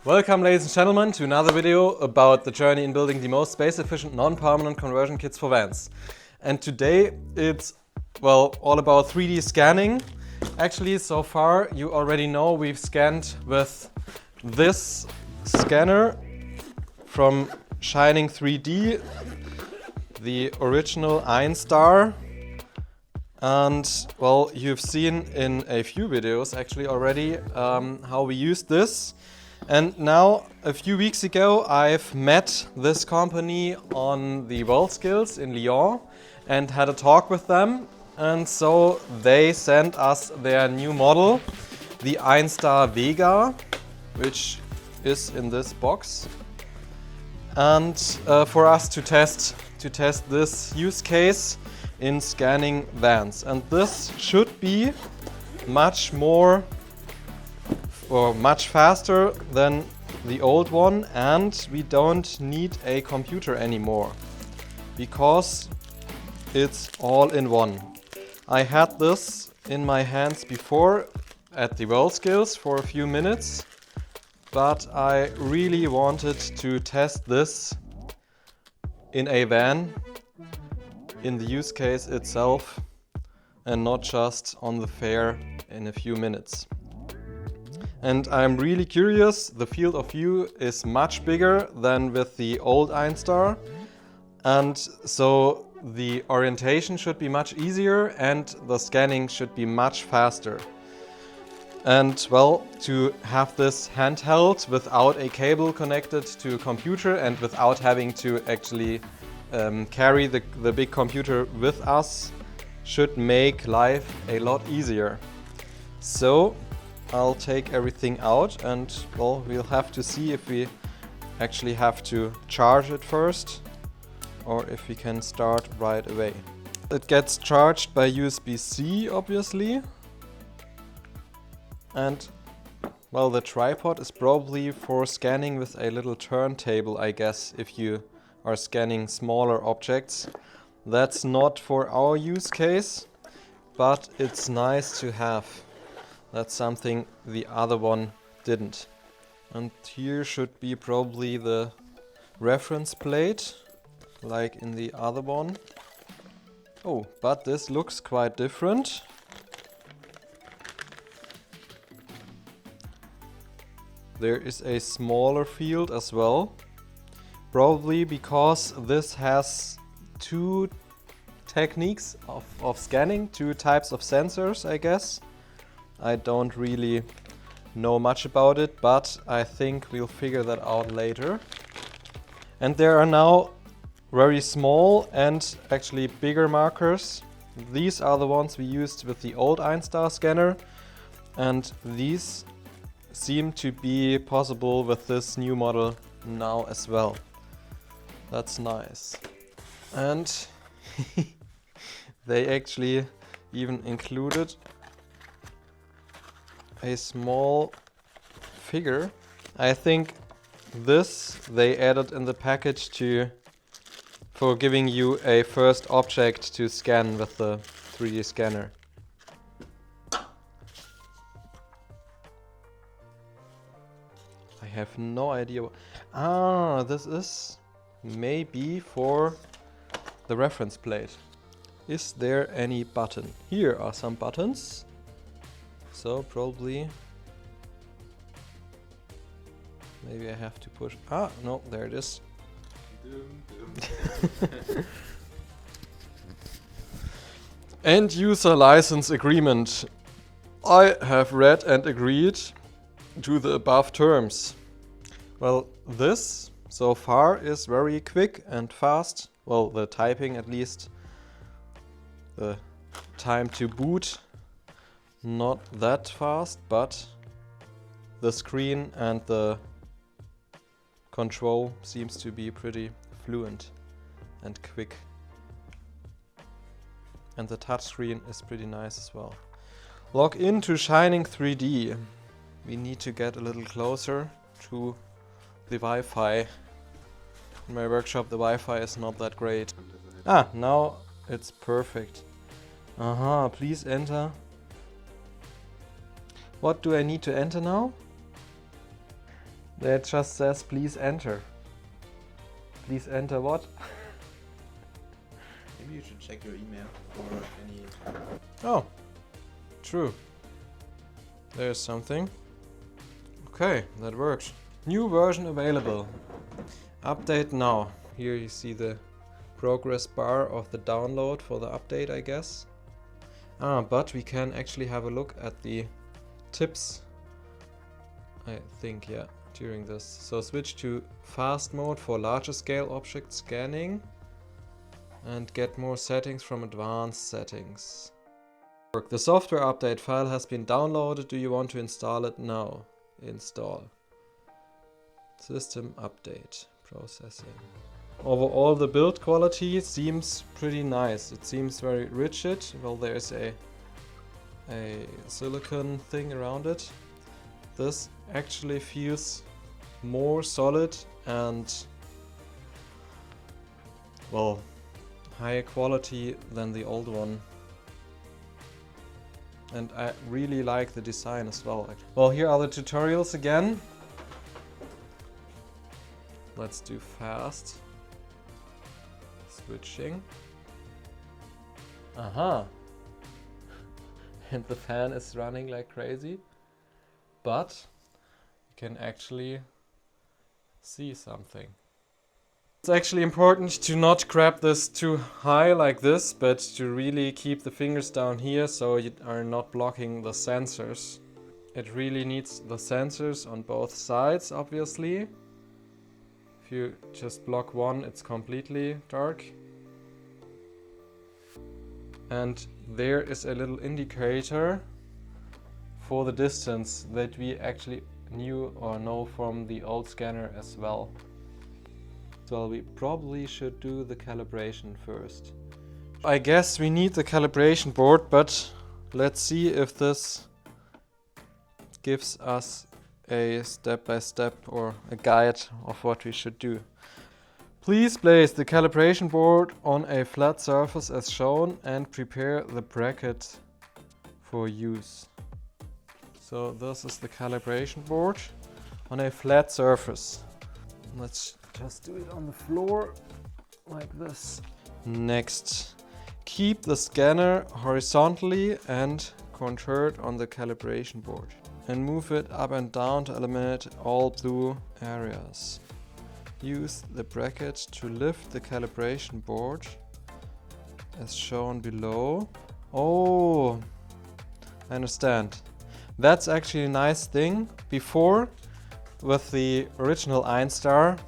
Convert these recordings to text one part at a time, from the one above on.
Welcome, ladies and gentlemen, to another video about the journey in building the most space-efficient non-permanent conversion kits for vans. And today it's, well, all about 3D scanning. Actually, so far you already know we've scanned with this scanner from Shining 3D, the original Einstar. And well, you've seen in a few videos actually already how we used this. And now, a few weeks ago, I've met this company on the WorldSkills in Lyon and had a talk with them. And so they sent us their new model, the Einstar VEGA, which is in this box. And for us to test this use case in scanning vans. And this should be much more or much faster than the old one, and we don't need a computer anymore because it's all in one. I had this in my hands before at the WorldSkills for a few minutes, but I really wanted to test this in a van, in the use case itself, and not just on the fair in a few minutes. And I'm really curious, the field of view is much bigger than with the old Einstar, and so the orientation should be much easier and the scanning should be much faster. And well, to have this handheld without a cable connected to a computer and without having to actually carry the big computer with us should make life a lot easier. So I'll take everything out and well, we'll have to see if we actually have to charge it first or if we can start right away. It gets charged by USB-C obviously. And well, the tripod is probably for scanning with a little turntable, I guess, if you are scanning smaller objects. That's not for our use case, but it's nice to have. That's something the other one didn't. And here should be probably the reference plate, like in the other one. Oh, but this looks quite different. There is a smaller field as well. Probably because this has two techniques of scanning, two types of sensors, I guess. I don't really know much about it, but I think we'll figure that out later. And there are now very small and actually bigger markers. These are the ones we used with the old Einstar scanner, and these seem to be possible with this new model now as well. That's nice. And they actually even included a small figure. I think this they added in the package for giving you a first object to scan with the 3D scanner. I have no idea. This is maybe for the reference plate. Is there any button? Here are some buttons. So probably maybe I have to push. No, there it is. End user license agreement. I have read and agreed to the above terms. Well, this so far is very quick and fast. Well, the typing at least. The time to boot, not that fast, but the screen and the control seems to be pretty fluent and quick. And the touchscreen is pretty nice as well. Log into Shining 3D. We need to get a little closer to the Wi-Fi. In my workshop the Wi-Fi is not that great. Now it's perfect. Please enter. What do I need to enter now? That just says please enter. Please enter what? Maybe you should check your email for any... Oh, true. There's something. Okay, that works. New version available. Update now. Here you see the progress bar of the download for the update, I guess. But we can actually have a look at the tips, I think, yeah, during this. So switch to fast mode for larger scale object scanning and get more settings from advanced settings. The software update file has been downloaded. Do you want to install it now? Install. System update. Processing. Overall, the build quality seems pretty nice. It seems very rigid. Well, there's a silicone thing around it. This actually feels more solid and, well, higher quality than the old one. And I really like the design as well. Well, here are the tutorials again. Let's do fast. Switching. Aha! And the fan is running like crazy. But you can actually see something. It's actually important to not grab this too high like this, but to really keep the fingers down here so you are not blocking the sensors. It really needs the sensors on both sides, obviously. If you just block one, it's completely dark. And there is a little indicator for the distance that we actually knew or know from the old scanner as well. So we probably should do the calibration first. I guess we need the calibration board, but let's see if this gives us a step-by-step or a guide of what we should do. Please place the calibration board on a flat surface as shown and prepare the bracket for use. So this is the calibration board on a flat surface. Let's just do it on the floor like this. Next, keep the scanner horizontally and contour it on the calibration board and move it up and down to eliminate all blue areas. Use the bracket to lift the calibration board as shown below. Oh, I understand. That's actually a nice thing. Before, with the original Einstar,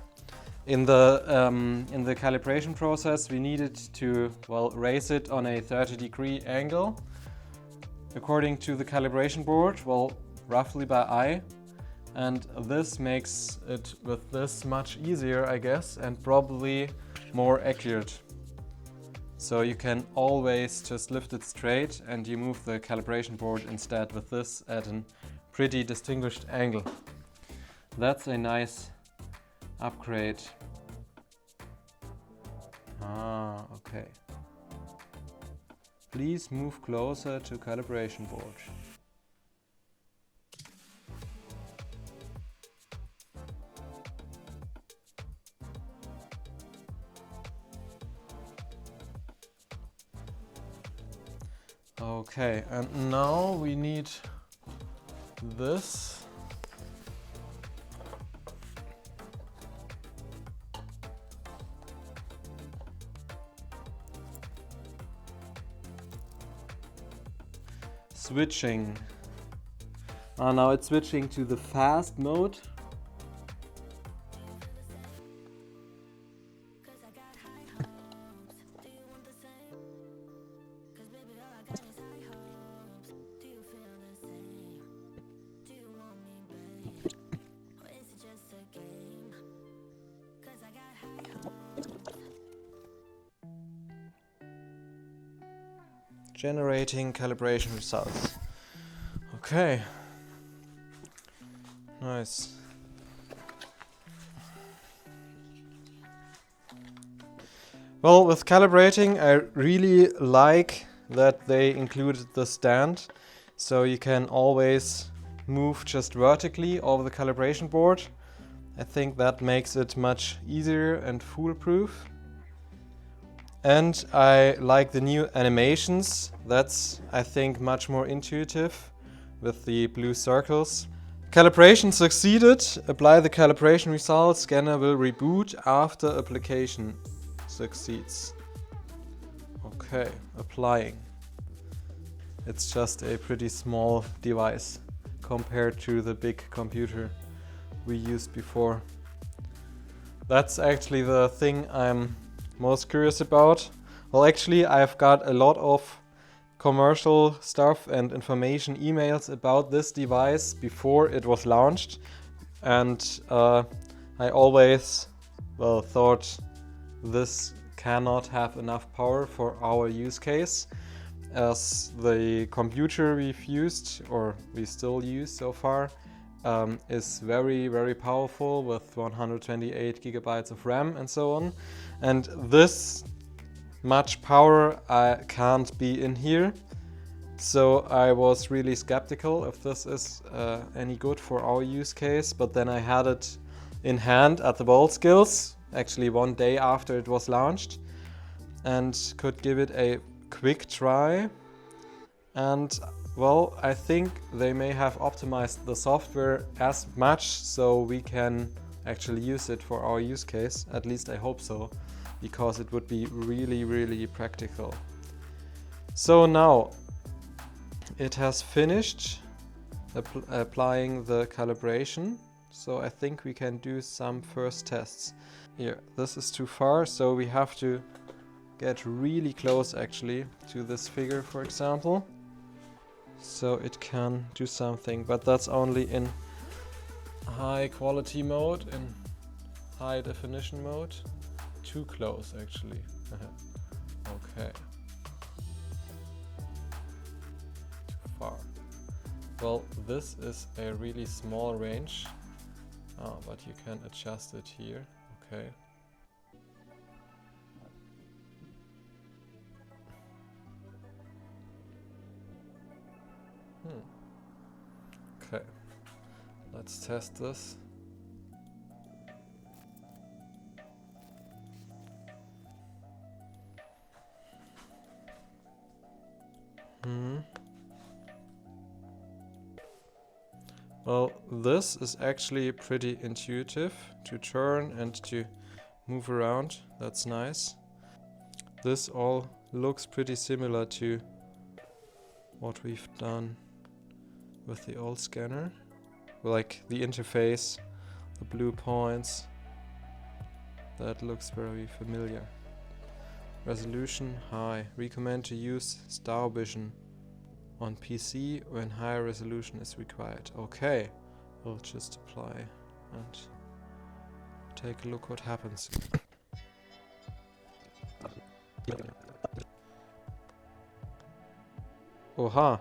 in the calibration process, we needed to, well, raise it on a 30-degree angle according to the calibration board, well, roughly by eye. And this makes it with this much easier, I guess, and probably more accurate. So you can always just lift it straight and you move the calibration board instead with this at a pretty distinguished angle. That's a nice upgrade. Ah, okay. Please move closer to calibration board. Okay, and now we need this. Switching. Now it's switching to the fast mode. Generating calibration results. Okay. Nice. Well, with calibrating, I really like that they included the stand, so you can always move just vertically over the calibration board I think that makes it much easier and foolproof. And I like the new animations. That's, I think, much more intuitive with the blue circles. Calibration succeeded. Apply the calibration results. Scanner will reboot after application succeeds. Okay, applying. It's just a pretty small device compared to the big computer we used before. That's actually the thing I'm most curious about. Well, actually, I've got a lot of commercial stuff and information emails about this device before it was launched, and I always, well, thought this cannot have enough power for our use case, as the computer we've used, or we still use so far, is very, very powerful with 128 gigabytes of RAM and so on. And this much power can't be in here. So I was really skeptical if this is any good for our use case, but then I had it in hand at the WorldSkills, actually one day after it was launched, and could give it a quick try. And well, I think they may have optimized the software as much so we can actually use it for our use case. At least I hope so, because it would be really, really practical. So now it has finished applying the calibration. So I think we can do some first tests. Here, this is too far, so we have to get really close actually to this figure, for example, so it can do something, but that's only in high quality mode, in high definition mode. Too close actually. Okay. Too far. Well, this is a really small range, but you can adjust it here. Okay. Okay, let's test this. Well, this is actually pretty intuitive to turn and to move around. That's nice. This all looks pretty similar to what we've done with the old scanner. Like the interface, the blue points. That looks very familiar. Resolution high. Recommend to use Star Vision on PC when higher resolution is required. Okay, we'll just apply and take a look what happens. Oha!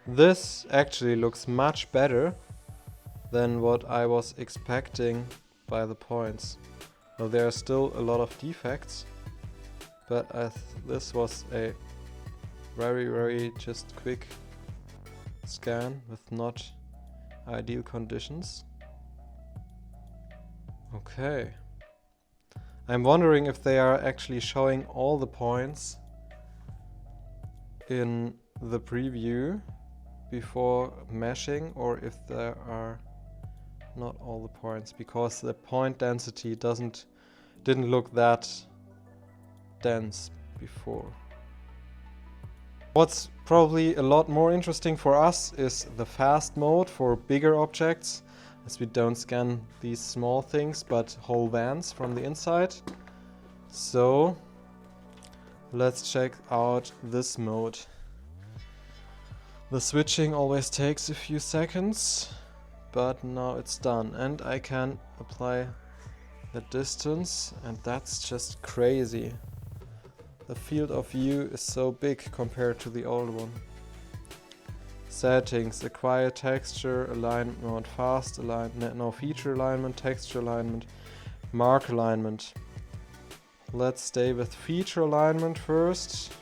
This actually looks much better than what I was expecting by the points. Well, there are still a lot of defects, but this was a very, very just quick scan with not ideal conditions. Okay. I'm wondering if they are actually showing all the points in the preview before meshing, or if there are not all the points, because the point density didn't look that dense before. What's probably a lot more interesting for us is the fast mode for bigger objects, as we don't scan these small things but whole vans from the inside. So let's check out this mode. The switching always takes a few seconds, but now it's done, and I can apply the distance, and that's just crazy. The field of view is so big compared to the old one. Settings: acquire texture, alignment mode, fast alignment, no, feature alignment, texture alignment, mark alignment. Let's stay with feature alignment first.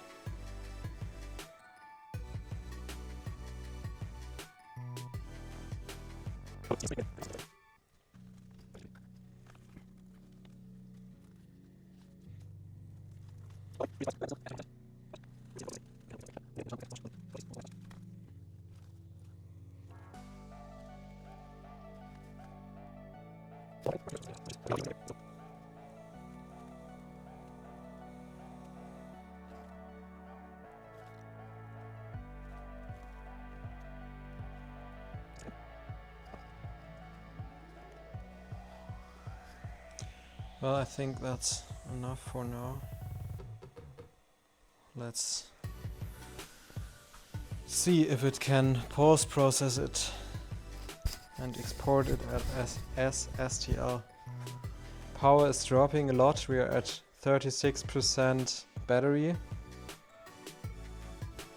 Well, I think that's enough for now. Let's see if it can post-process it and export it as STL. Power is dropping a lot. We are at 36% battery.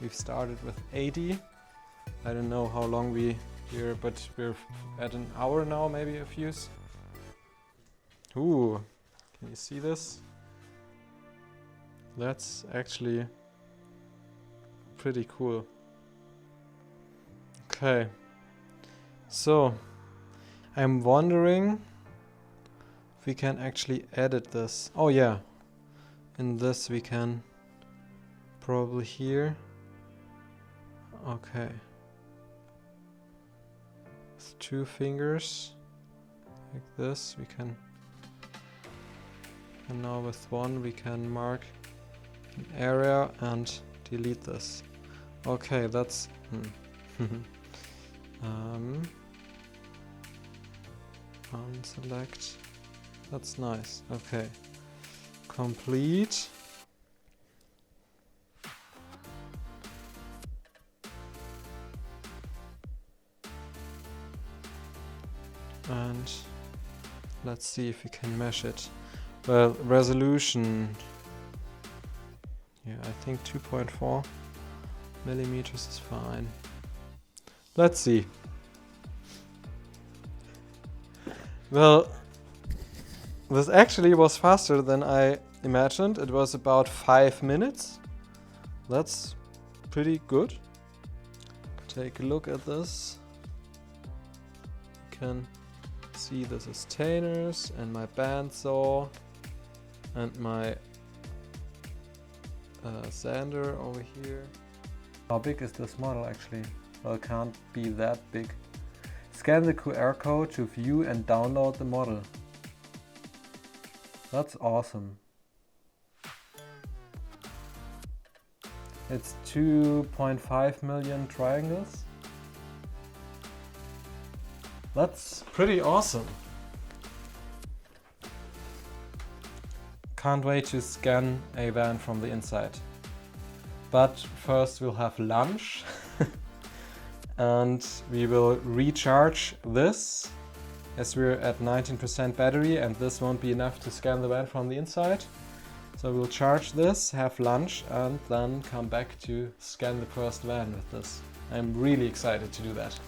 We've started with 80. I don't know how long we're, but we're at an hour now, maybe a fuse. Ooh, can you see this? That's actually pretty cool. Okay, so I'm wondering if we can actually edit this. Oh yeah, in this we can probably here. Okay, with 2 fingers like this we can, and now with 1 we can mark an area and delete this. Okay, that's unselect. That's nice. Okay, complete. And let's see if we can mesh it. Well, resolution. Yeah, I think 2.4 millimeters is fine. Let's see. Well, this actually was faster than I imagined. It was about 5 minutes. That's pretty good. Take a look at this. You can see the sustainers and my bandsaw and my sander over here. How big is this model actually? Well, it can't be that big. Scan the QR code to view and download the model. That's awesome. It's 2.5 million triangles. That's pretty awesome. Can't wait to scan a van from the inside. But first we'll have lunch and we will recharge this as we're at 19% battery, and this won't be enough to scan the van from the inside. So we'll charge this, have lunch, and then come back to scan the first van with this. I'm really excited to do that.